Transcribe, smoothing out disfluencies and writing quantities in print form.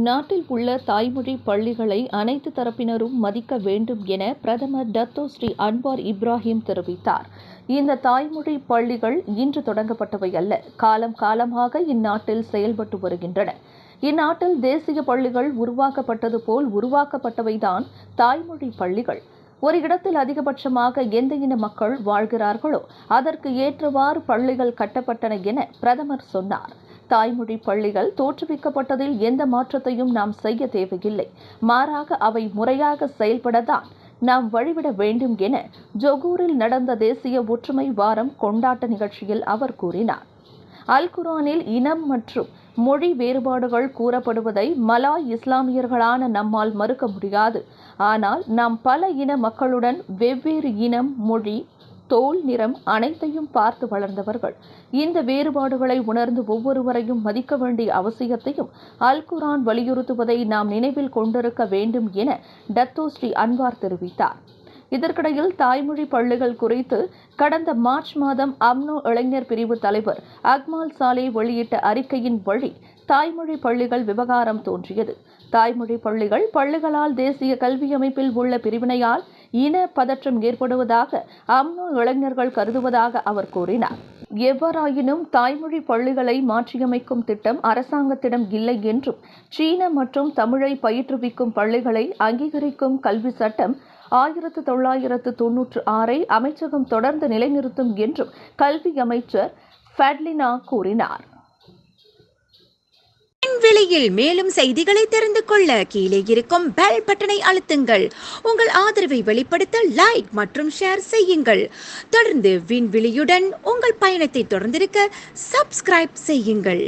நாட்டில் உள்ள தாய்மொழி பள்ளிகளை அனைத்து தரப்பினரும் மதிக்க வேண்டும் என பிரதமர் டத்தோ ஸ்ரீ அன்வார் இப்ராஹிம் தெரிவித்தார். இந்த தாய்மொழி பள்ளிகள் இன்று தொடங்கப்பட்டவை அல்ல, காலம் காலமாக இந்நாட்டில் செயல்பட்டு வருகின்றன. இந்நாட்டில் தேசிய பள்ளிகள் உருவாக்கப்பட்டது போல் உருவாக்கப்பட்டவைதான் தாய்மொழி பள்ளிகள். ஒரு இடத்தில் அதிகபட்சமாக எந்த இன மக்கள் வாழ்கிறார்களோ அதற்கு ஏற்றவாறு பள்ளிகள் கட்டப்பட்டன என பிரதமர் சொன்னார். தாய்மொழி பள்ளிகள் தோற்றுவிக்கப்பட்டதில் எந்த மாற்றத்தையும் நாம் செய்ய தேவையில்லை, மாறாக அவை முறையாக செயல்படத்தான் நாம் வழிவிட வேண்டும் என ஜொகூரில் நடந்த தேசிய ஒற்றுமை வாரம் கொண்டாட்ட நிகழ்ச்சியில் அவர் கூறினார். அல் குர்ஆனில் இனம் மற்றும் மொழி வேறுபாடுகள் கூறப்படுவதை மலாய் இஸ்லாமியர்களான நம்மால் மறுக்க முடியாது. ஆனால் நாம் பல இன மக்களுடன் வெவ்வேறு இனம், மொழி, தோல் நிறம் அனைத்தையும் பார்த்து வளர்ந்தவர்கள். இந்த வேறுபாடுகளை உணர்ந்து ஒவ்வொருவரையும் மதிக்க வேண்டிய அவசியத்தையும் அல் குர்ஆன் வலியுறுத்துவதை நாம் நினைவில் கொண்டிருக்க வேண்டும் என டத்தோ ஸ்ரீ அன்வார் தெரிவித்தார். இதற்கிடையில் தாய்மொழி பள்ளிகள் குறித்து கடந்த மார்ச் மாதம் அம்னோ இளைஞர் பிரிவு தலைவர் அக்மால் சாலே வெளியிட்ட அறிக்கையின் வழி தாய்மொழி பள்ளிகள் விவகாரம் தோன்றியது. தாய்மொழி பள்ளிகள் பள்ளிகளால் தேசிய கல்வி அமைப்பில் உள்ள பிரிவினையால் இன பதற்றம் ஏற்படுவதாக அம்னோ இளைஞர்கள் கருதுவதாக அவர் கூறினார். எவ்வாறாயினும் தாய்மொழி பள்ளிகளை மாற்றியமைக்கும் திட்டம் அரசாங்கத்திடம் இல்லை என்றும் சீன மற்றும் தமிழை பயிற்றுவிக்கும் பள்ளிகளை அங்கீகரிக்கும் கல்வி சட்டம் 1996 அமைச்சகம் தொடர்ந்து நிலைநிறுத்தும் என்றும் கல்வி அமைச்சர் ஃபட்லினா கூறினார். விலையில் மேலும் செய்திகளை தெரிந்து கொள்ள கீழே இருக்கும் பெல் பட்டனை அழுத்துங்கள். உங்கள் ஆதரவை வெளிப்படுத்த லைக் மற்றும் ஷேர் செய்யுங்கள். தொடர்ந்து விண்வெளியுடன் உங்கள் பயணத்தை தொடர்ந்திருக்க சப்ஸ்கிரைப் செய்யுங்கள்.